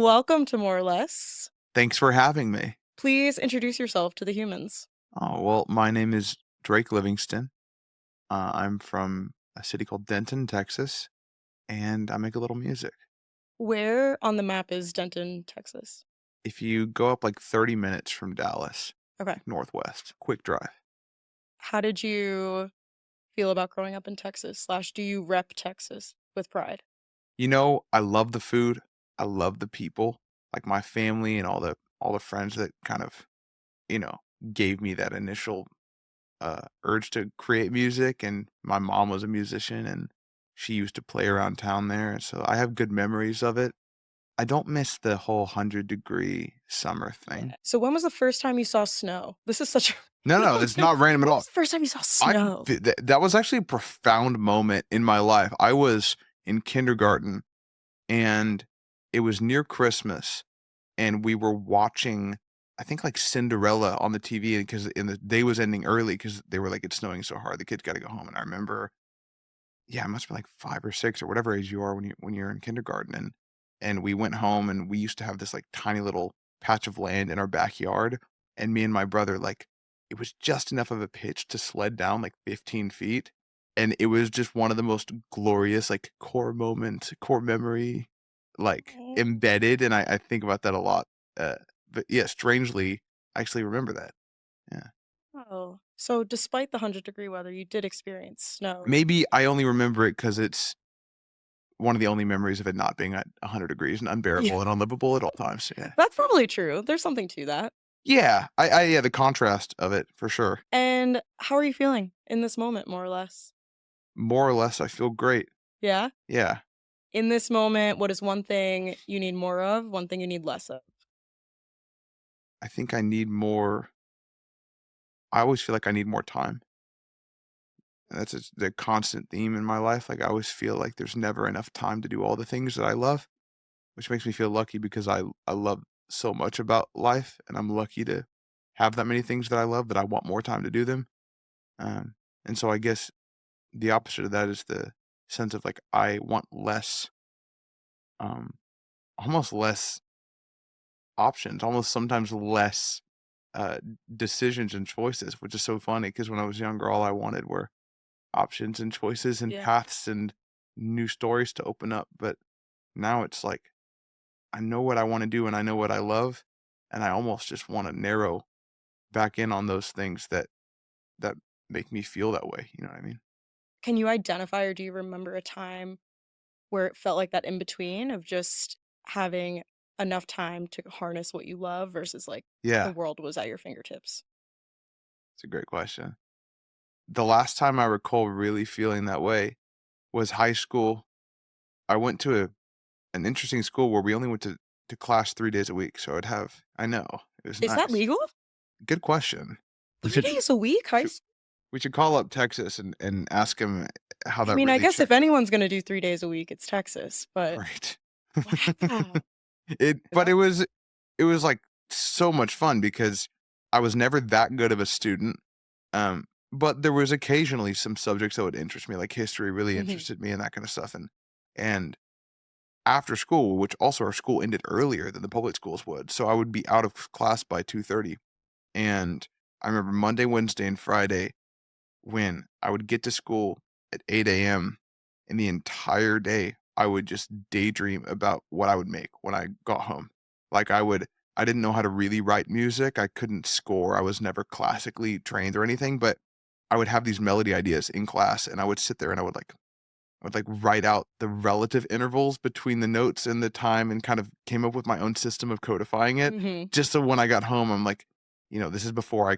Welcome to More or Less. Thanks for having me. Please introduce yourself to the humans. Oh, well, my name is Drake Livingston. I'm from a city called Denton, Texas, and I make a little music. Where on the map is Denton, Texas? If you go up like 30 minutes from Dallas, Okay. like northwest, quick drive. How did you feel about growing up in Texas? Slash, do you rep Texas with pride? I love the food. I love the people, like my family and all the friends that kind of, you know, gave me that initial urge to create music. And my mom was a musician and she used to play around town there. So I have good memories of it. I don't miss the whole 100-degree summer Yeah. thing. So when was the first time you saw snow? This is such a No, no, random it's thing. not random at When all. was the first time you saw I snow? that was actually a profound moment in my life. I was in kindergarten, and it was near Christmas, and we were watching, I think, like, Cinderella on the TV because the day was ending early because they were like, "It's snowing so hard, the kids gotta go home," and I remember yeah, I must be like 5 or 6 or whatever age you are when you're in kindergarten, and we went home, and we used to have this, like, tiny little patch of land in our backyard, and me and my brother, like, it was just enough of a pitch to sled down, like, 15 feet, and it was just one of the most glorious, like, core moment, core memory, like, Oh. embedded, and I think about that a lot, uh, but yeah, strangely, I actually remember that. Yeah. Oh. So despite the 100-degree weather, you did experience snow. Maybe I only remember it because it's one of the only memories of it not being at 100 degrees and Yeah. unbearable and unlivable at all times, yeah. That's probably true. There's something to that. Yeah, yeah, the contrast of it, for sure. And how are you feeling in this moment, more or less? More or less, I feel great. Yeah? Yeah, In this moment, what is one thing you need more of, one thing you need less of? I think I need more I always feel like I need more time. That's just the constant theme in my life, like, I always feel like there's never enough time to do all the things that I love, which makes me feel lucky because I love so much about life, and I'm lucky to have that many things that I love that I want more time to do them, um, and so I guess the opposite of that is the sense of, like, I want less, um, almost less options, almost sometimes less, uh, decisions and choices, which is so funny because when I was younger, all I wanted were options and choices and Yeah. paths and new stories to open up, but now it's like, I know what I wanna do and I know what I love, and I almost just wanna narrow back in on those things that make me feel that way, you know what I mean? Can you identify or do you remember a time where it felt like that in between of just having enough time to harness what you love versus like the Yeah, world was at your fingertips? it's a great question. The last time I recall really feeling that way was high school. I went to an interesting school where we only went to class 3 days a week, so I know, it was Is that nice. legal? Good question. We 3 should days a week? should we should call up Texas and ask him how I that mean, I really guess if checked out. anyone's gonna do 3 days a week, it's Texas, but Right. wow. But it was, like, so much fun because I was never that good of a student, but there was occasionally some subjects that would interest me, like history really Mhm. interested me and that kinda stuff, and after school, which also our school ended earlier than the public schools would, so I would be out of class by 2:30, and I remember Monday, Wednesday, and Friday when I would get to school at 8 AM, and the entire day, I would just daydream about what I would make when I got home. Like, I didn't know how to really write music, I couldn't score, I was never classically trained or anything, but I would have these melody ideas in class, and I would sit there and I would write out the relative intervals between the notes and the time and kind of came up with my own system of codifying it, Mhm. just so when I got home, I'm like, this is before I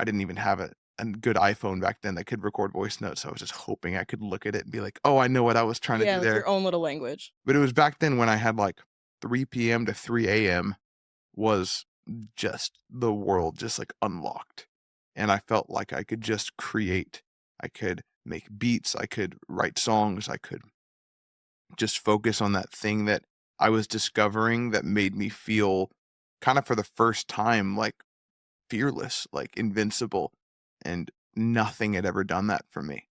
didn't even have a good iPhone back then that could record voice notes, so I was just hoping I could look at it and be like, "Oh, I know what I was trying to Yeah, do like there." your own little language. But it was back then when I had, like, 3 PM to 3 AM was just the world just, like, unlocked, and I felt like I could just create. I could make beats, I could write songs, I could just focus on that thing that I was discovering that made me feel kind of for the first time, like, fearless, like, invincible, and nothing had ever done that for me.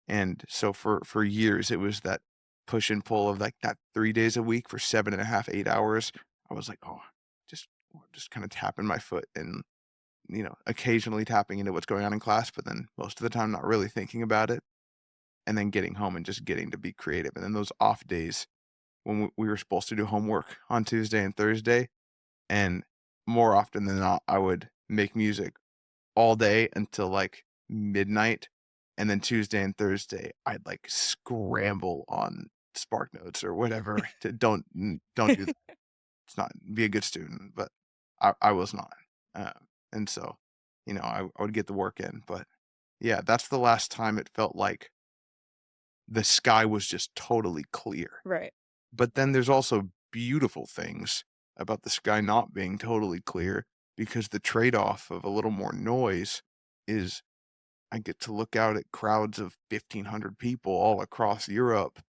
And so for years, it was that push and pull of like that 3 days a week for 7.5, 8 hours, I was like, oh, just just kind of tapping my foot and occasionally tapping into what's going on in class, but then most of the time not really thinking about it, and then getting home and just getting to be creative. And then those off days when we were supposed to do homework on Tuesday and Thursday, and more often than not, I would make music all day until like midnight. And then Tuesday and Thursday, I'd like scramble on Spark Notes or whatever to don't do that. It's not be a good student, but I was not. And so, I would get the work in. But yeah, that's the last time it felt like the sky was just totally clear. Right. But then there's also beautiful things about the sky not being totally clear, because the trade-off of a little more noise is I get to look out at crowds of 1,500 people all across Europe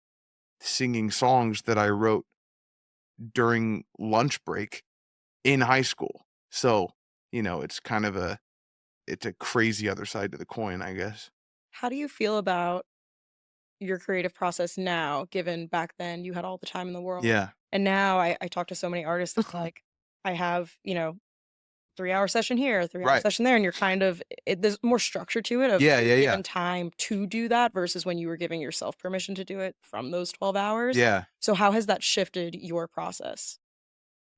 singing songs that I wrote during lunch break in high school. So, it's kind of it's a crazy other side to the coin, I guess. How do you feel about your creative process now, given back then you had all the time in the world? Yeah. And now I talk to so many artists that's like, I have, 3-hour session here, 3-hour Right. session there, and you're kind of there's more structure to it of Yeah, you're yeah, yeah. given time to do that versus when you were giving yourself permission to do it from those 12 hours. Yeah. So how has that shifted your process?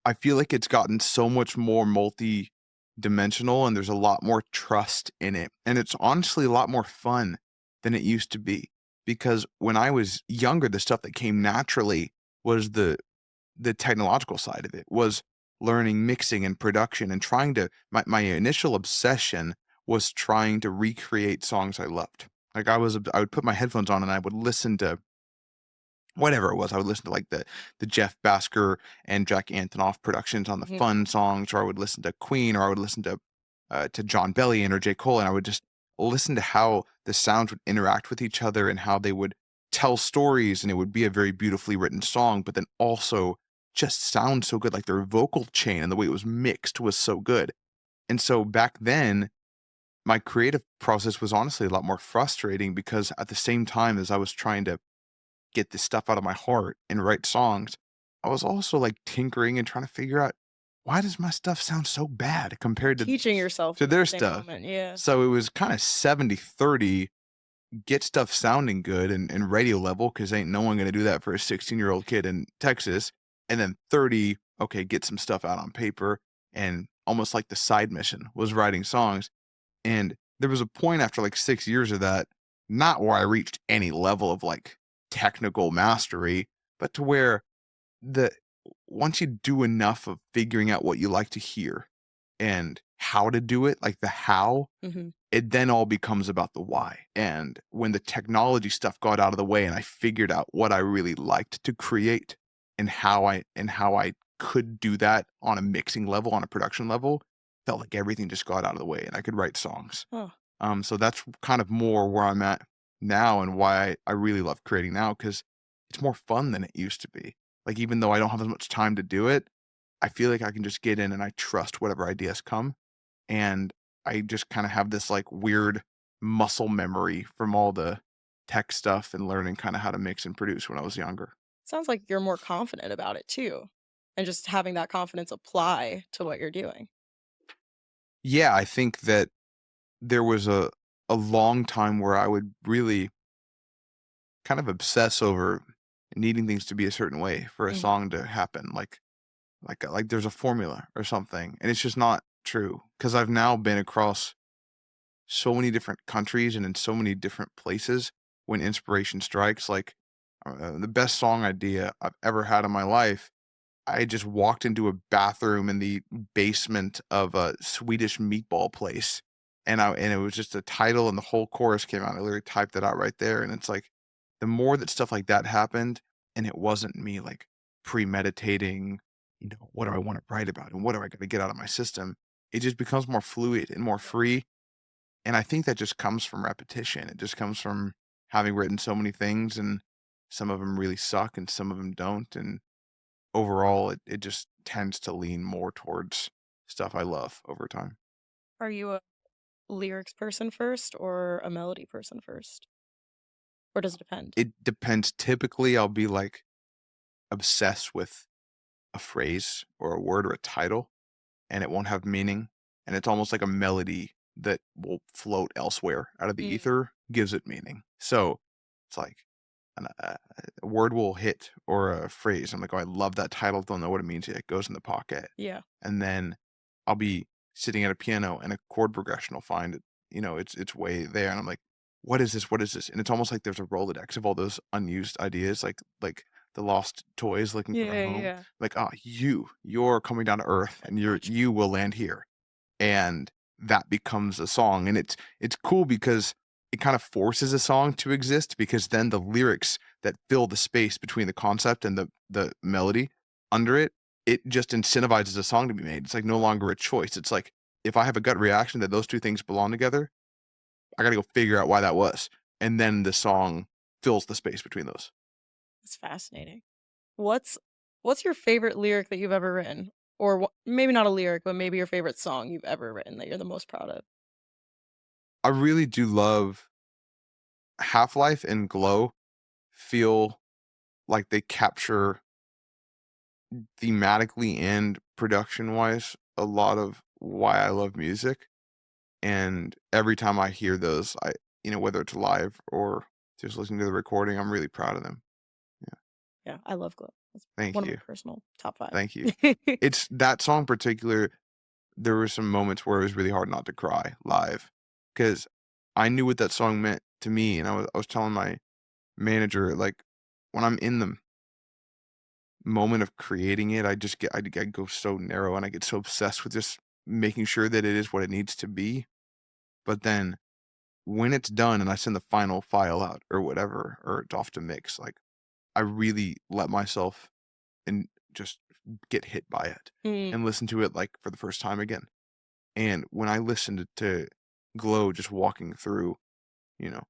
I feel like it's gotten so much more multi-dimensional, and there's a lot more trust in it. And it's honestly a lot more fun than it used to be. Because when I was younger, the stuff that came naturally was the technological side of it, was learning mixing and production and trying to my initial obsession was trying to recreate songs I loved. Like I would put my headphones on and I would listen to whatever it was. I would listen to like the Jeff Basker and Jack Antonoff productions on the Mhm. fun songs, or I would listen to Queen, or I would listen to John Bellion or J. Cole, and I would just listen to how the sounds would interact with each other and how they would tell stories, and it would be a very beautifully written song, but then also just sound so good. Like their vocal chain and the way it was mixed was so good. And so back then, my creative process was honestly a lot more frustrating, because at the same time as I was trying to get this stuff out of my heart and write songs, I was also like tinkering and trying to figure out, why does my stuff sound so bad compared Teaching yourself to in that their same stuff? moment, yeah. So it was kind of 70-30, get stuff sounding good and radio level, because ain't no one gonna do that for a 16-year-old kid in Texas. And then 30, okay, get some stuff out on paper. And almost like the side mission was writing songs. And there was a point after like 6 years of that, not where I reached any level of like technical mastery, but to where the once you do enough of figuring out what you like to hear and how to do it, like the how, Mhm. it then all becomes about the why. And when the technology stuff got out of the way and I figured out what I really liked to create and how I could do that on a mixing level, on a production level, felt like everything just got out of the way and I could write songs. Oh, So that's kind of more where I'm at now, and why I really love creating now, because it's more fun than it used to be. Like, even though I don't have as much time to do it, I feel like I can just get in and I trust whatever ideas come. And I just kind of have this like weird muscle memory from all the tech stuff and learning kind of how to mix and produce when I was younger. sounds like you're more confident about it too, and just having that confidence apply to what you're doing. Yeah, I think that there was a long time where I would really kind of obsess over needing things to be a certain way for a Mhm. song to happen, like there's a formula or something, and it's just not true. Because 'cause I've now been across so many different countries and in so many different places when inspiration strikes, like, the best song idea I've ever had in my life, I just walked into a bathroom in the basement of a Swedish meatball place, and it was just a title and the whole chorus came out. I literally typed it out right there, and it's like, the more that stuff like that happened, and it wasn't me, like, premeditating, what do I wanna write about and what do I gotta get out of my system, it just becomes more fluid and more free, and I think that just comes from repetition. It just comes from having written so many things, and some of them really suck and some of them don't, and overall, it just tends to lean more towards stuff I love over time. Are you a lyrics person first or a melody person first? Or does it depend? It depends. Typically, I'll be, like, obsessed with a phrase or a word or a title, and it won't have meaning, and it's almost like a melody that will float elsewhere out of the Mm, ether gives it meaning. So, it's like a word will hit or a phrase. I'm like, "Oh, I love that title, don't know what it means yet." It goes in the pocket, yeah. and then I'll be sitting at a piano, and a chord progression will find it, it's way there, and I'm like, "What is this? What is this?" And it's almost like there's a Rolodex of all those unused ideas, like the lost toys looking for a Yeah, home. yeah. Like, "Ah, you're coming down to earth, I and gotcha. you will land here." And that becomes a song, and it's cool because it kind of forces a song to exist because then the lyrics that fill the space between the concept and the melody under it, it just incentivizes a song to be made. It's like no longer a choice. It's like if I have a gut reaction that those 2 things belong together, I gotta go figure out why that was, and then the song fills the space between those. That's fascinating. What's what's your favorite lyric that you've ever written? Or maybe not a lyric, but maybe your favorite song you've ever written that you're the most proud of? I really do love Half-Life and Glow feel like they capture thematically and production-wise a lot of why I love music, and every time I hear those, whether it's live or just listening to the recording, I'm really proud of them. Yeah, Yeah, I love Glow. That's thank one of my you, personal top 5. thank you. It's that song in particular, there were some moments where it was really hard not to cry live, because I knew what that song meant to me, and I was telling my manager, like, when I'm in the moment of creating it, I go so narrow and I get so obsessed with just making sure that it is what it needs to be. But then when it's done and I send the final file out or whatever, or it's off to mix, like I really let myself and just get hit by it Mm, and listen to it like for the first time again. And when I listened to Glow just walking through, you know,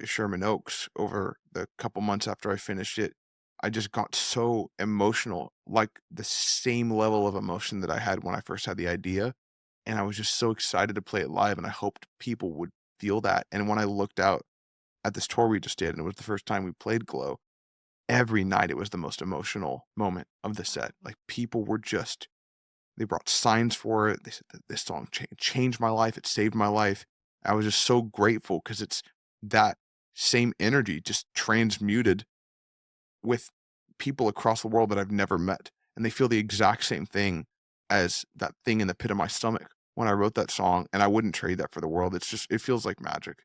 Sherman Oaks over the couple months after I finished it, I just got so emotional, like the same level of emotion that I had when I first had the idea. And I was just so excited to play it live, and I hoped people would feel that. And when I looked out at this tour we just did, and it was the first time we played Glow, every night it was the most emotional moment of the set. Like people were just, they brought signs for it. They said that this song changed my life. It saved my life. I was just so grateful because it's that same energy just transmuted with people across the world that I've never met. And they feel the exact same thing as that thing in the pit of my stomach when I wrote that song. And I wouldn't trade that for the world. It's just, it feels like magic.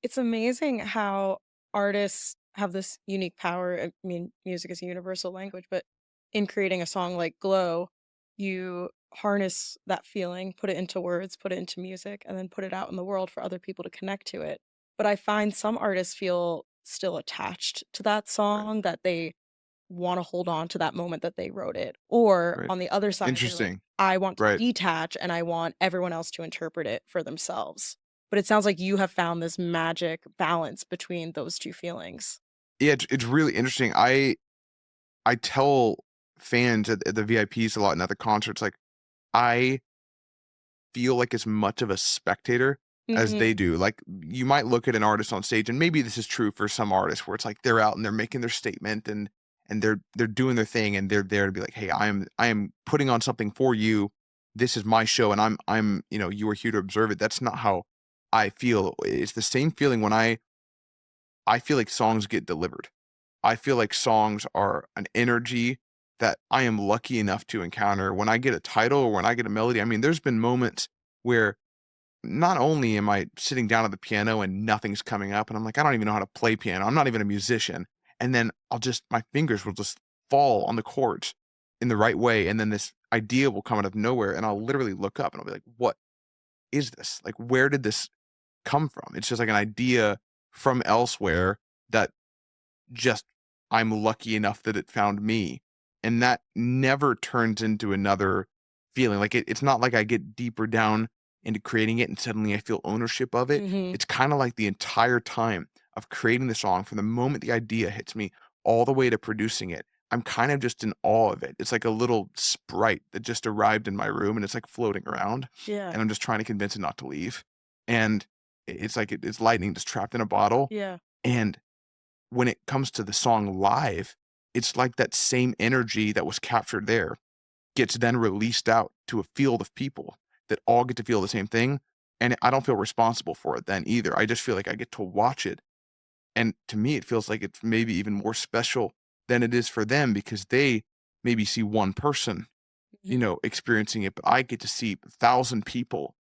it's amazing how artists have this unique power. I mean, music is a universal language, but in creating a song like Glow, you harness that feeling, put it into words, put it into music, and then put it out in the world for other people to connect to it. But I find some artists feel still attached to that Right. song, that they wanna hold on to that moment that they wrote it. Or Right. on the other side, they're like, Interesting. "I want to Right. detach and I want everyone else to interpret it for themselves." But it sounds like you have found this magic balance between those 2 feelings. Yeah, it's really interesting. I tell fans at the VIPs a lot and at the concerts, like, I feel like as much of a spectator as Mhm. they do. Like, you might look at an artist on stage, and maybe this is true for some artists where it's like they're out and they're making their statement and they're doing their thing and they're there to be like, "Hey, I am putting on something for you. This is my show and you are here to observe it." That's not how I feel. It's the same feeling when I feel like songs get delivered. I feel like songs are an energy that I am lucky enough to encounter when I get a title or when I get a melody. I mean, there's been moments where not only am I sitting down at the piano and nothing's coming up, and I'm like, I don't even know how to play piano. I'm not even a musician. And then my fingers will just fall on the chords in the right way. And then this idea will come out of nowhere. And I'll literally look up and I'll be like, what is this? Like, where did this come from? It's just like an idea from elsewhere that just I'm lucky enough that it found me, and that never turns into another feeling, like, it's not like I get deeper down into creating it and suddenly I feel ownership of it. Mhm. It's kinda like the entire time of creating the song, from the moment the idea hits me all the way to producing it, I'm kind of just in awe of it. It's like a little sprite that just arrived in my room, and it's, like, floating around, Yeah. and I'm just trying to convince it not to leave, and it's like it's lightning just trapped in a bottle, Yeah. And when it comes to the song live, it's like that same energy that was captured there gets then released out to a field of people that all get to feel the same thing, and I don't feel responsible for it then either. I just feel like I get to watch it, and to me, it feels like it's maybe even more special than it is for them because they maybe see one person, Mhm. experiencing it, but I get to see 1,000 people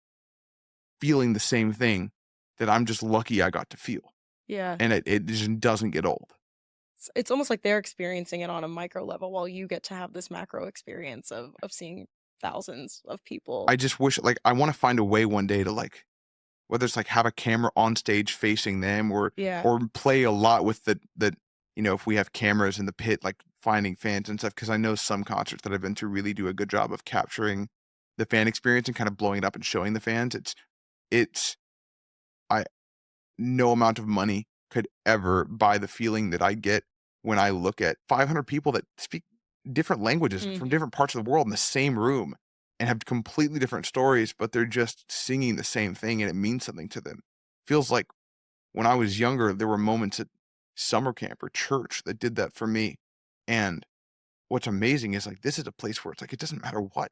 feeling the same thing that I'm just lucky I got to feel, Yeah. and it just doesn't get old. It's almost like they're experiencing it on a micro level while you get to have this macro experience of seeing thousands of people. I just wish like, I wanna find a way one day to, like, whether it's, like, have a camera on stage facing them Yeah. or play a lot with if we have cameras in the pit, like, finding fans and stuff. Because I know some concerts that I've been to really do a good job of capturing the fan experience and kind of blowing it up and showing the fans. It's I no amount of money could ever buy the feeling that I get when I look at 500 people that speak different languages from Mhm. different parts of the world in the same room and have completely different stories, but they're just singing the same thing and it means something to them. Feels like when I was younger, there were moments at summer camp or church that did that for me. And what's amazing is like this is a place where it's like it doesn't matter what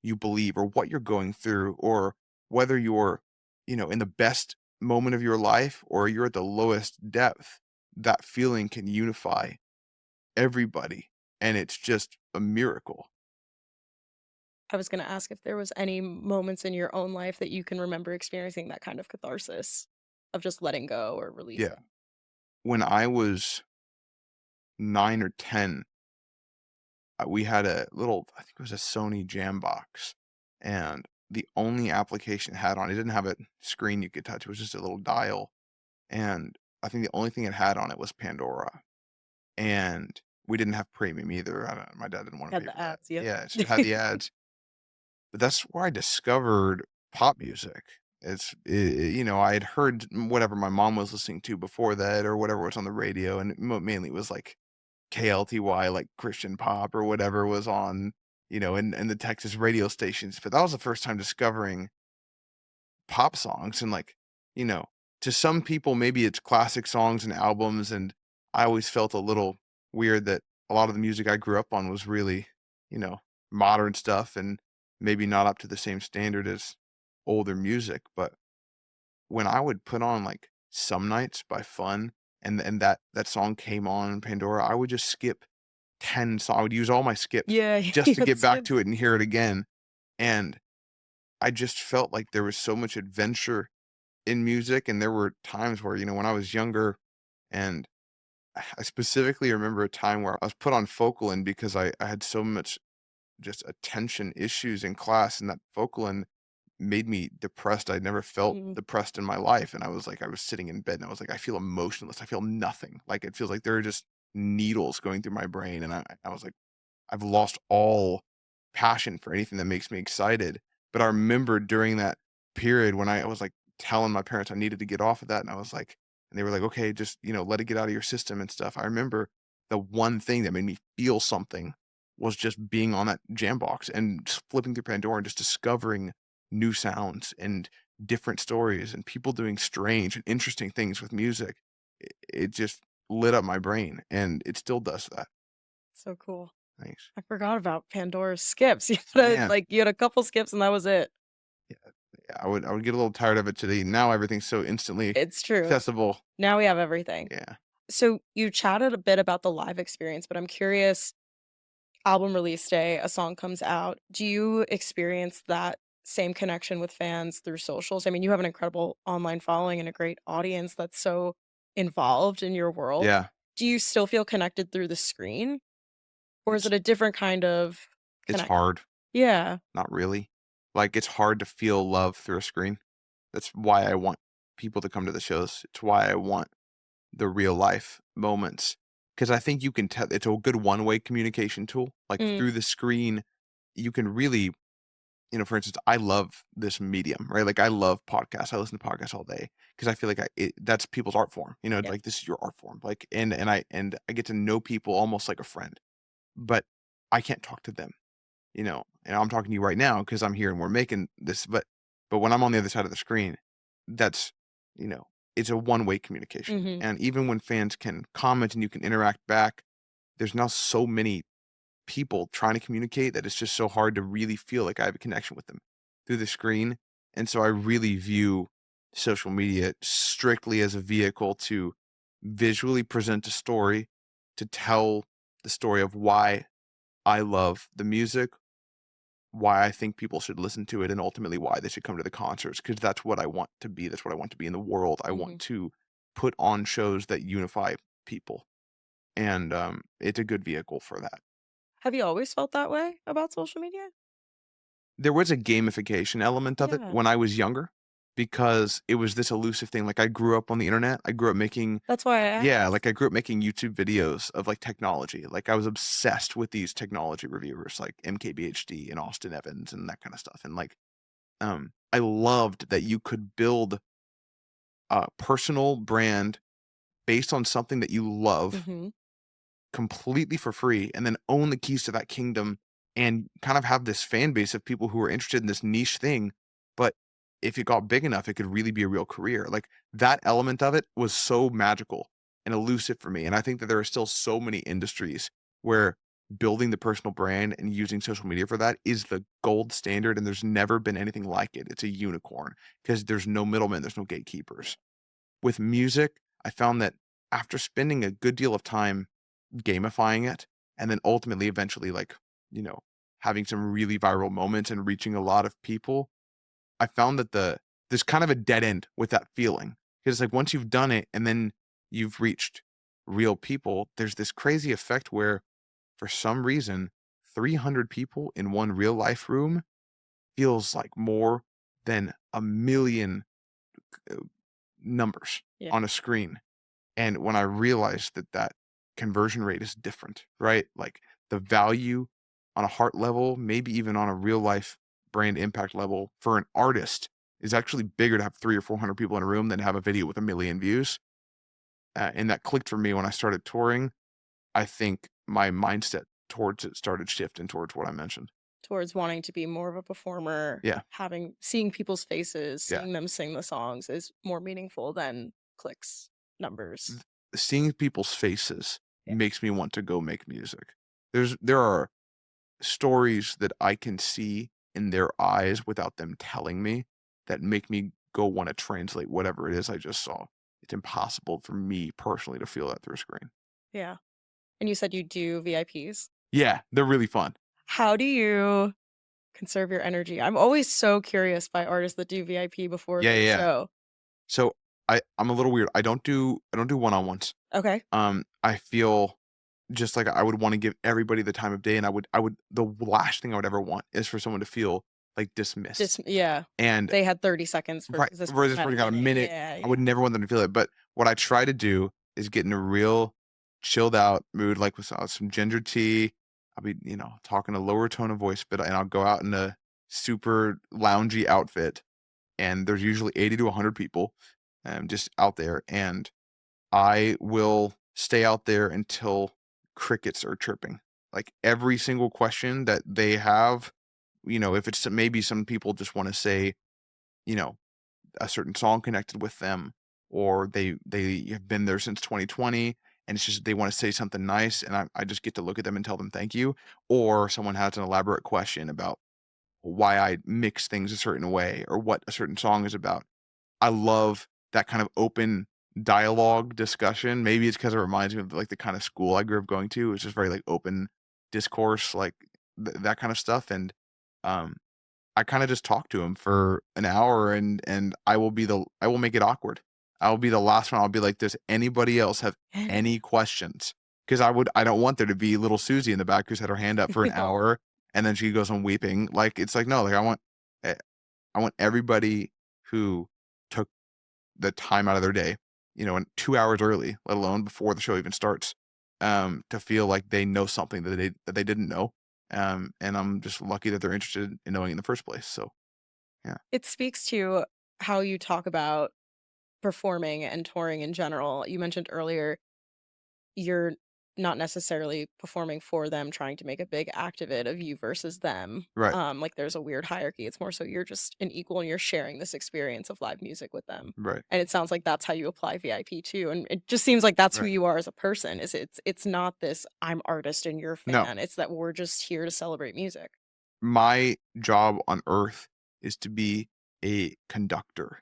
you believe or what you're going through or whether you're, in the best moment of your life or you're at the lowest depth, that feeling can unify everybody. And it's just a miracle. I was gonna ask if there was any moments in your own life that you can remember experiencing that kind of catharsis of just letting go or Yeah. releasing. When I was 9 or 10, we had a little, I think it was a Sony Jambox. And the only application it had on it didn't have a screen you could touch. It was just a little dial. And I think the only thing it had on it was Pandora. And we didn't have premium either. I don't My dad didn't wanna Had pay the for that. ads, yep. Yeah, so it had the ads, but that's where I discovered pop music. I had heard whatever my mom was listening to before that or whatever was on the radio, and mainly it was, like, KLTY, like, Christian pop or whatever was on, in the Texas radio stations, but that was the first time discovering pop songs and, like, you know, to some people, maybe it's classic songs and albums, and I always felt a little weird that a lot of the music I grew up on was really, you know, modern stuff and maybe not up to the same standard as older music, but when I would put on, like, Some Nights by Fun and that song came on in Pandora, I would just skip 10 songs. I would use all my skips Yeah, just you to had get back to skips. it and hear it again, and I just felt like there was so much adventure in music, and there were times where, when I was younger and I specifically remember a time where I was put on Focalin because I had so much just attention issues in class, and that Focalin made me depressed. I'd never felt Mhm. depressed in my life, and I was sitting in bed, and I was like, "I feel emotionless. I feel nothing." Like, it feels like there are just needles going through my brain, and I was like, I've lost all passion for anything that makes me excited. But I remember during that period when I was like telling my parents I needed to get off of that, and I was like, and they were like, okay, just, let it get out of your system and stuff. I remember the one thing that made me feel something was just being on that jam box and just flipping through Pandora and just discovering new sounds and different stories and people doing strange and interesting things with music. It just lit up my brain and it still does that. So cool. Thanks. I forgot about Pandora's skips. Man, You had a couple skips and that was it. yeah, yeah, I would get a little tired of it today. Now everything's so instantly It's true. accessible. Now we have everything. Yeah. So you chatted a bit about the live experience, but I'm curious, album release day, a song comes out. Do you experience that same connection with fans through socials? I mean, you have an incredible online following and a great audience that's so involved in your world. Yeah. Do you still feel connected through the screen? Or is It's it a different kind of it's connect? hard. Yeah. Not really. Like, it's hard to feel love through a screen. That's why I want people to come to the shows. It's why I want the real life moments. Because I think you can tell it's a good one-way communication tool. Like, Mm, through the screen, you can really for instance, I love this medium, right? Like, I love podcasts. I listen to podcasts all day because I feel like that's people's art form. yeah. Like, this is your art form. Like, and I get to know people almost like a friend, but I can't talk to them, and I'm talking to you right now because I'm here and we're making this, but when I'm on the other side of the screen, that's, you know, it's a one-way communication, Mhm. and even when fans can comment and you can interact back, there's now so many people trying to communicate that it's just so hard to really feel like I have a connection with them through the screen. And so I really view social media strictly as a vehicle to visually present a story, to tell the story of why I love the music, why I think people should listen to it, and ultimately why they should come to the concerts. Because that's what I want to be. That's what I want to be in the world. I want Mhm. to put on shows that unify people. And it's a good vehicle for that. Have you always felt that way about social media? There was a gamification element of it Yeah. when I was younger because it was this elusive thing, like, I grew up on the internet, I grew up making That's why I yeah, asked. like, I grew up making YouTube videos of, like, technology, like, I was obsessed with these technology reviewers like MKBHD and Austin Evans and that kinda stuff, and, like, I loved that you could build a personal brand based on something that you love Mhm. completely for free and then own the keys to that kingdom and kind of have this fan base of people who are interested in this niche thing. But if it got big enough, it could really be a real career. Like that element of it was so magical and elusive for me. And I think that there are still so many industries where building the personal brand and using social media for that is the gold standard. And there's never been anything like it. It's a unicorn because there's no middlemen, there's no gatekeepers. With music, I found that after spending a good deal of time gamifying it, and then ultimately, eventually, like, you know, having some really viral moments and reaching a lot of people, I found that there's kind of a dead end with that feeling. Because like once you've done it and then you've reached real people, there's this crazy effect where for some reason, 300 people in one real life room feels like more than a million uh, numbers Yeah. on a screen. And when I realized that that conversion rate is different, right? Like the value on a heart level, maybe even on a real life brand impact level for an artist is actually bigger to have 3 or 400 people in a room than to have a video with a million views. And that clicked for me when I started touring. I think my mindset towards it started shifting towards what I mentioned. Towards wanting to be more of a performer, Yeah. seeing people's faces, Yeah. seeing them sing the songs is more meaningful than clicks, numbers. Th- Seeing people's faces Yeah. makes me want to go make music. There are stories that I can see in their eyes without them telling me that make me go wanna translate whatever it is I just saw. It's impossible for me personally to feel that through a screen. Yeah. And you said you do VIPs. Yeah, they're really fun. How do you conserve your energy? I'm always so curious by artists that do VIP before Yeah, their yeah, yeah. show. So, I'm a little weird. I don't do one-on-ones. Okay. I feel just like I would wanna give everybody the time of day, and I would the last thing I would ever want is for someone to feel, like, dismissed. Just yeah. And They had 30 seconds right, versus this whereas person this had a person got a minute. minute, Yeah, I yeah. would never want them to feel it, but what I try to do is get in a real chilled out mood, like, with some ginger tea. I'll be, talking a lower tone of voice, but and I'll go out in a super loungy outfit, and there's usually 80 to 100 people, just out there, and I will stay out there until crickets are chirping. Like, every single question that they have, if it's maybe some people just wanna say, you know a certain song connected with them, or they have been there since 2020, and it's just they want to say something nice, and I just get to look at them and tell them thank you. Or someone has an elaborate question about why I mix things a certain way or what a certain song is about. I love that kind of open dialogue discussion. Maybe it's because it reminds me of like the kind of school I grew up going to. It's just very like open discourse, like that kind of stuff. And um, I kinda just talk to him for an hour, and I will make it awkward. I will be the last one. I'll be like, "Does anybody else have any questions?" Because I don't want there to be little Susie in the back who's had her hand up for an Aw. hour, and then she goes on weeping. Like, it's like, no, like, eh, I want everybody who took the time out of their day, and 2 hours early, let alone before the show even starts, to feel like they know something that they didn't know, and I'm just lucky that they're interested in knowing in the first place, so, yeah. It speaks to how you talk about performing and touring in general. You mentioned earlier you're not necessarily performing for them, trying to make a big act of it, of you versus them. Right, Like there's a weird hierarchy. It's more so you're just an equal and you're sharing this experience of live music with them. right, And it sounds like that's how you apply VIP too. And it just seems like that's who right. you are as a person. Is it's not this I'm artist and you're No, fan. It's that we're just here to celebrate music. my job on earth is to be a conductor.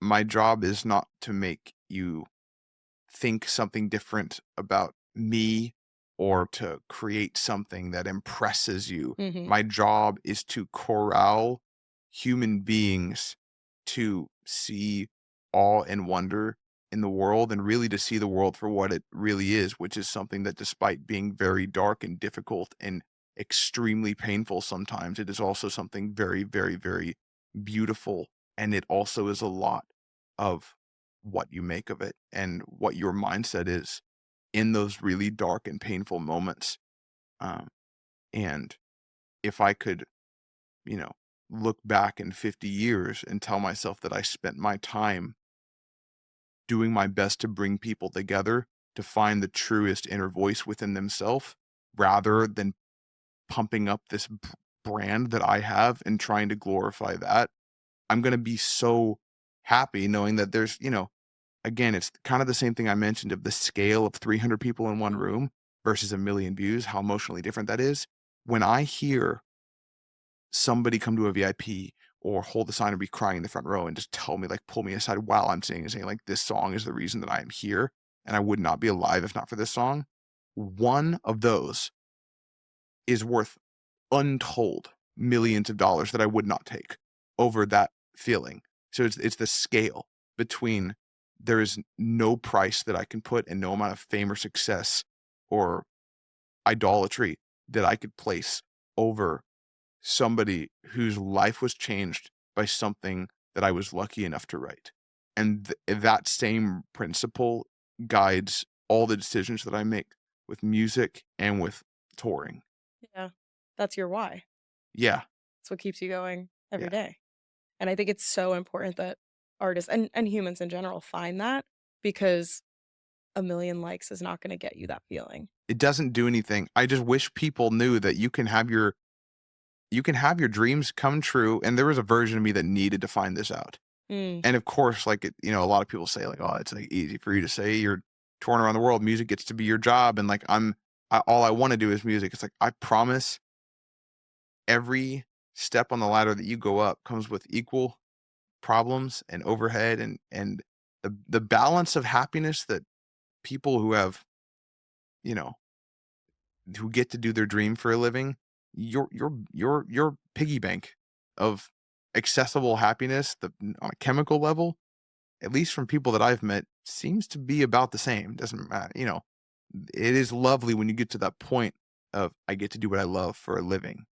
My job is not to make you think something different about me or to create something that impresses you. Mhm. My job is to corral human beings to see awe and wonder in the world and really to see the world for what it really is, which is something that, despite being very dark and difficult and extremely painful sometimes, it is also something very, very, very beautiful. And it also is a lot of what you make of it and what your mindset is in those really dark and painful moments. Um, and if I could, you know, look back in 50 years and tell myself that I spent my time doing my best to bring people together to find the truest inner voice within themselves rather than pumping up this brand that I have and trying to glorify that, I'm going to be so happy knowing that there's, again, it's kind of the same thing I mentioned of the scale of 300 people in one Mhm. room versus a million views, how emotionally different that is. When I hear somebody come to a VIP or hold a sign or be crying in the front row and just tell me, like, pull me aside while I'm singing and saying, like, this song is the reason that I am here and I would not be alive if not for this song. One of those is worth untold millions of dollars that I would not take over that feeling. So it's the scale between there is no price that I can put and no amount of fame or success or idolatry that I could place over somebody whose life was changed by something that I was lucky enough to write. And that same principle guides all the decisions that I make with music and with touring. Yeah. That's your why. Yeah, It's what keeps you going every yeah. day. And I think it's so important that artists and humans in general find that because a million likes is not gonna get you that feeling. It doesn't do anything. I just wish people knew that you can have your dreams come true, and there was a version of me that needed to find this out. Mm, And of course, like, a lot of people say, like, "Oh, it's, like, easy for you to say. You're touring around the world. Music gets to be your job." And, like, all I wanna do is music. It's like, I promise every step on the ladder that you go up comes with equal problems and overhead and the balance of happiness that people who have, you know, who get to do their dream for a living, your piggy bank of accessible happiness, on a chemical level, at least from people that I've met, seems to be about the same. Doesn't matter, it is lovely when you get to that point of I get to do what I love for a living.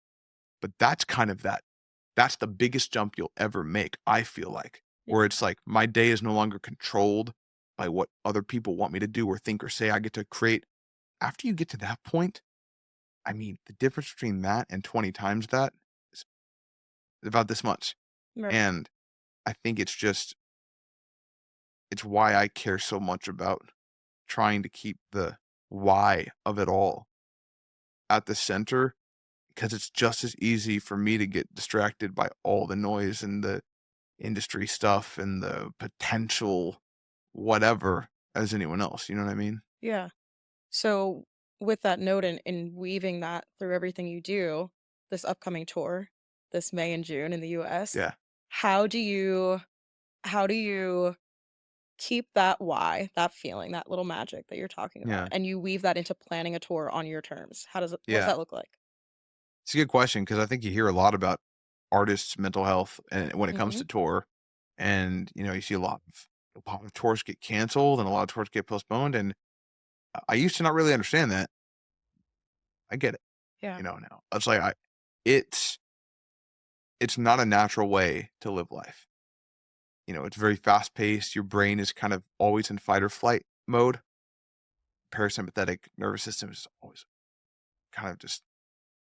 But that's the biggest jump you'll ever make, I feel like, yeah, where it's like my day is no longer controlled by what other people want me to do or think or say. I get to create. After you get to that point, I mean, the difference between that and 20 times that is about this much. right, And I think it's why I care so much about trying to keep the why of it all at the center, because it's just as easy for me to get distracted by all the noise and the industry stuff and the potential whatever as anyone else. You know what I mean? yeah. So, with that note and weaving that through everything you do, this upcoming tour, this May and June in the US, Yeah. how do you how do you keep that why, that feeling, that little magic that you're talking about, Yeah. and you weave that into planning a tour on your terms? What does Yeah. that look like? It's a good question because I think you hear a lot about artists' mental health and when it comes Mhm. to tour, and you see a lot of tours get canceled and a lot of tours get postponed, and I used to not really understand that. I get it, Yeah. now. It's like it's it's not a natural way to live life. It's very fast paced. Your brain is kind of always in fight or flight mode. Parasympathetic nervous system is always kind of just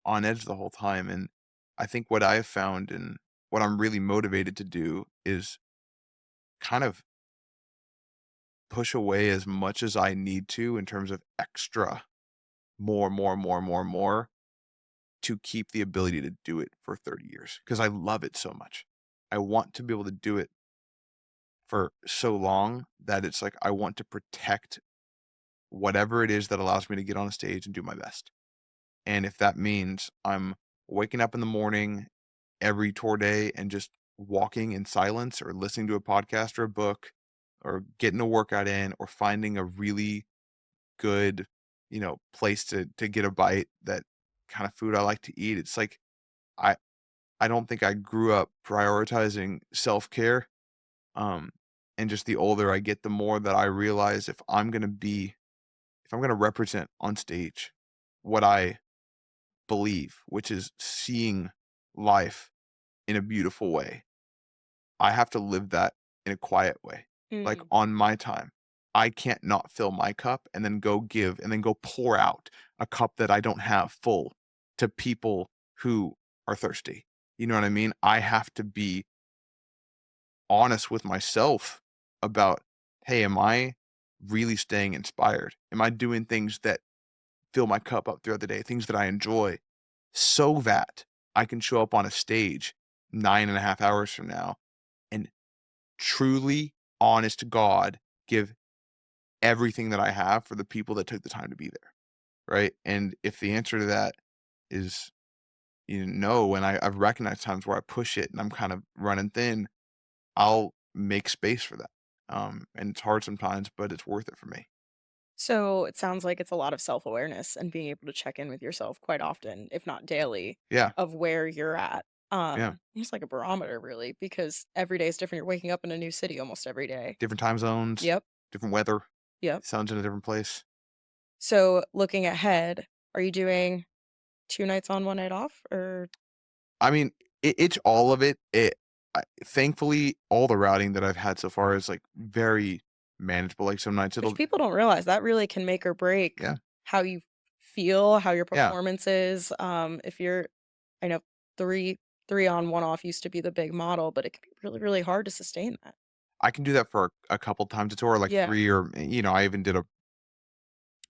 on edge the whole time. And I think what I have found and what I'm really motivated to do is kind of push away as much as I need to in terms of extra more to keep the ability to do it for 30 years because I love it so much. I want to be able to do it for so long that it's like I want to protect whatever it is that allows me to get on a stage and do my best. And if that means I'm waking up in the morning every tour day and just walking in silence or listening to a podcast or a book or getting a workout in or finding a really good, place to get a bite that kind of food I like to eat. It's like I I don't think I grew up prioritizing self-care. Um and just the older I get, the more that I realize if I'm going to represent on stage what I believe, which is seeing life in a beautiful way, I have to live that in a quiet way, like, Mm. on my time. I can't not fill my cup and then go give and then go pour out a cup that I don't have full to people who are thirsty. You know what I mean? I have to be honest with myself about, "Hey, am I really staying inspired? Am I doing things that fill my cup up throughout the day, things that I enjoy, so that I can show up on a stage 9.5 hours from now and truly, honest to God, give everything that I have for the people that took the time to be there, right? And if the answer to that is, no, and I've recognized times where I push it and I'm kind of running thin, I'll make space for that. And it's hard sometimes, but it's worth it for me. So it sounds like it's a lot of self-awareness and being able to check in with yourself quite often, if not daily, Yeah, of where you're at. yeah. Almost like a barometer really, because every day is different. You're waking up in a new city almost every day. Different time zones, Yep. different weather, Yep. sounds in a different place. So looking ahead, are you doing 2 nights on, 1 night off? Or I mean, it's all of it. Thankfully, all the routing that I've had so far is like very manageable. Like some nights which it'll, people don't realize that really can make or break yeah, how you feel, how your yeah. performance is. If you're I know 3 3 on, 1 off used to be the big model, but it can be really, really hard to sustain that. I can do that for a couple times a tour, like Yeah. 3 or I even did a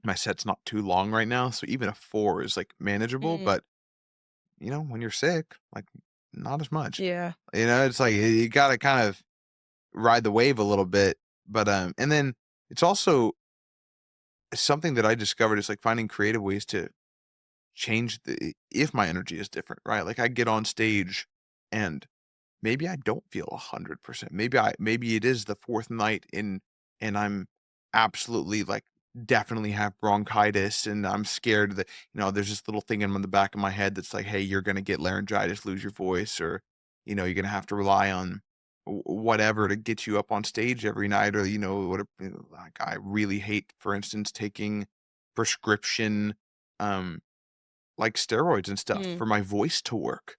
my set's not too long right now, so even a 4 is like manageable, Mm, but when you're sick, like not as much. yeah. It's like you got to kind of ride the wave a little bit, but and then it's also something that I discovered is like finding creative ways to change the if my energy is different, right? Like I get on stage and maybe I don't feel 100%. Maybe it is the 4th night and I'm absolutely, like, definitely have bronchitis, and I'm scared that, there's this little thing in the back of my head that's like, "Hey, you're gonna get laryngitis, lose your voice, or, you're gonna have to rely on whatever to get you up on stage every night," or, like, I really hate, for instance, taking prescription, um, like, steroids and stuff Mm, for my voice to work.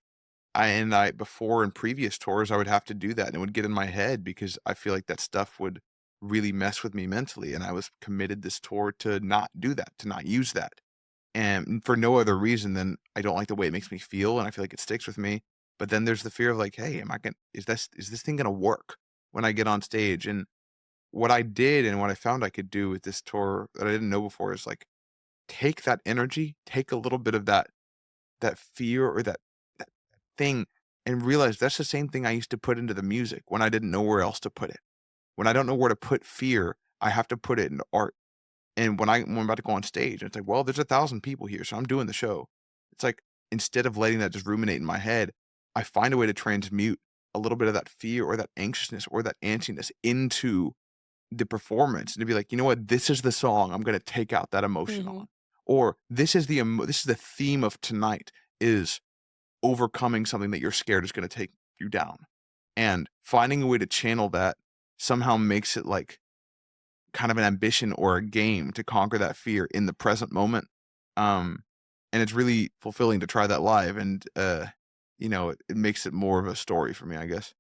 I before in previous tours, I would have to do that, and it would get in my head because I feel like that stuff would really mess with me mentally, and I was committed this tour to not do that, to not use that, and for no other reason than I don't like the way it makes me feel, and I feel like it sticks with me, but then there's the fear of like, "Hey, am I gon is this thing gonna work when I get on stage?" And what I did and what I found I could do with this tour that I didn't know before is, like, take that energy, take a little bit of that fear or that thing and realize that's the same thing I used to put into the music when I didn't know where else to put it. When I don't know where to put fear, I have to put it into art. And when I'm about to go on stage, it's like, well, there's 1,000 people here, so I'm doing the show. It's like instead of letting that just ruminate in my head, I find a way to transmute a little bit of that fear or that anxiousness or that antsiness into the performance and to be like, you know what, this is the song I'm gonna take out that emotion mhm. on. Or this is the theme of tonight is overcoming something that you're scared is gonna take you down. And finding a way to channel that somehow makes it like kind of an ambition or a game to conquer that fear in the present moment. Um, and it's really fulfilling to try that live and, it makes it more of a story for me, I guess.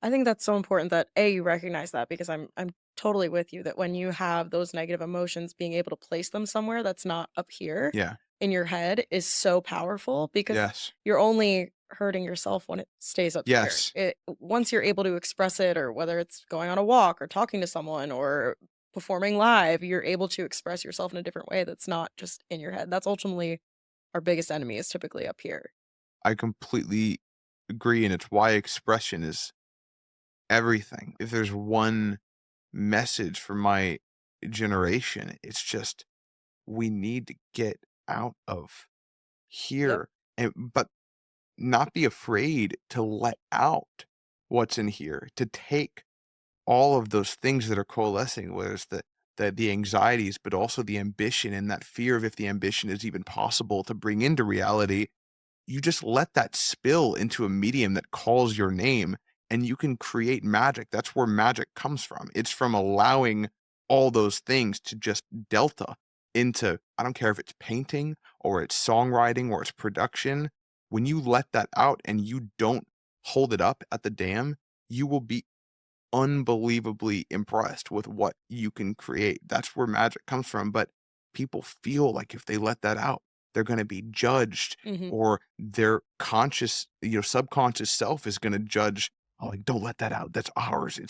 I think that's so important that A, you recognize that because I'm totally with you that when you have those negative emotions, being able to place them somewhere that's not up here Yeah. in your head is so powerful because Yes. you're only hurting yourself when it stays up here. Yes. Once you're able to express it or whether it's going on a walk or talking to someone or performing live, you're able to express yourself in a different way that's not just in your head. That's ultimately our biggest enemy is typically up here. I completely agree, and it's why expression is everything. If there's one message for my generation, it's just we need to get out of Yep. here and but not be afraid to let out what's in here, to take all of those things that are coalescing, whether it's the anxieties, but also the ambition and that fear of if the ambition is even possible to bring into reality, you just let that spill into a medium that calls your name and you can create magic. That's where magic comes from. It's from allowing all those things to just delta into, I don't care if it's painting or it's songwriting or it's production. When you let that out and you don't hold it up at the dam, you will be unbelievably impressed with what you can create. That's where magic comes from, but people feel like if they let that out, they're gonna be judged Mhm. or their conscious, subconscious self is gonna judge, "Oh, like, don't let that out. That's ours.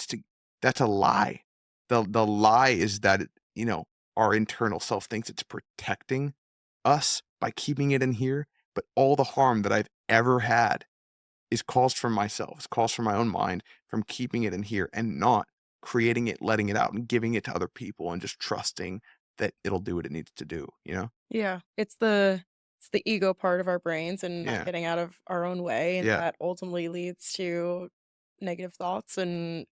That's a lie." The lie is that our internal self thinks it's protecting us by keeping it in here, but all the harm that I've ever had is caused from myself, it's caused from my own mind, from keeping it in here and not creating it, letting it out, and giving it to other people and just trusting that it'll do what it needs to do, you know? Yeah, it's the ego part of our brains and not Yeah. getting out of our own way, and Yeah. that ultimately leads to negative thoughts and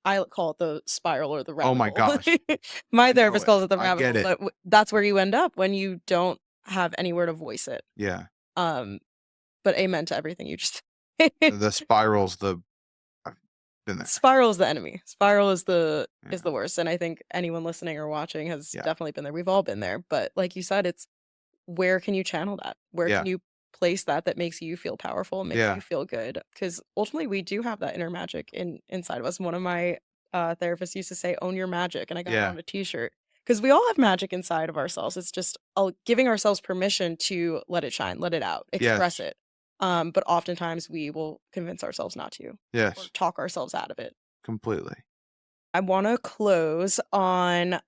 I call it the spiral or the Oh rabbit my hole. gosh. My I know therapist it. calls it the I rabbit get hole, it. but that's where you end up when you don't have anywhere to voice it. Yeah. Um, but amen to everything you just The spirals, I've been there. Spiral is the enemy. Spiral is Yeah. the worst, and I think anyone listening or watching has Yeah. definitely been there. We've all been there, but like you said, it's where can you channel that? Where can Yeah. you place that makes you feel powerful, makes you Yeah. feel good? Because ultimately, we do have that inner magic inside of us. One of my therapists used to say, "Own your magic," and I got it Yeah. on a T-shirt because we all have magic inside of ourselves. It's just giving ourselves permission to let it shine, let it out, express Yes. it. But oftentimes, we will convince ourselves not to or Yes. talk ourselves out of it. Completely. I wanna close on,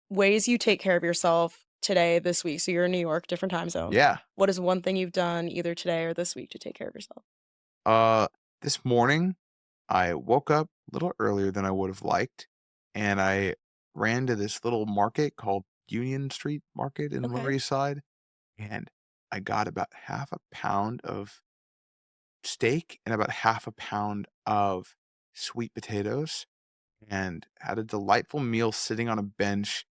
ways you take care of yourself today, this week. So you're in New York, different time zone. Yeah. What is one thing you've done either today or this week to take care of yourself? Uh, this morning, I woke up a little earlier than I would have liked, and I ran to this little market called Union Street Market in Lower Okay. East Side, and I got about half a pound of steak and about half a pound of sweet potatoes, and had a delightful meal sitting on a bench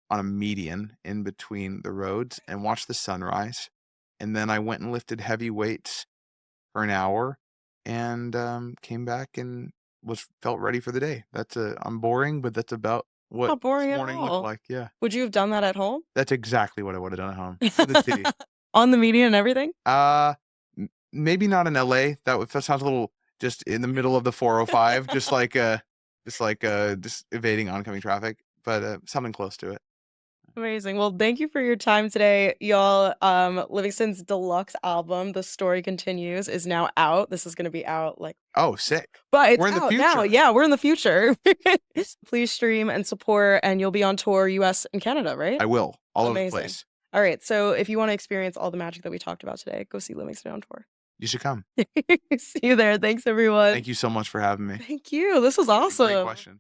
on a median in between the roads and watched the sunrise. And then I went and lifted heavy weights for an hour and, came back and was felt ready for the day. I'm boring, but that's about what Not this boring at morning looked all. like, yeah. Would you have done that at home? That's exactly what I woulda done at home, to the T. On the median and everything? Maybe not in LA, that sounds a little just in the middle of the 405, just evading oncoming traffic, but, something close to it. Amazing. Well, thank you for your time today, y'all. Livingston's deluxe album, The Story Continues, is now out. This is gonna be out like Oh, now. sick. But it's We're in the out now. future. Yeah, we're in the future. Please stream and support, and you'll be on tour US and Canada, right? I will, all over the Amazing. place. All right. So if you want to experience all the magic that we talked about today, go see Livingston on tour. You should come. See you there. Thanks, everyone. Thank you so much for having me. Thank you. This was Great awesome. questions.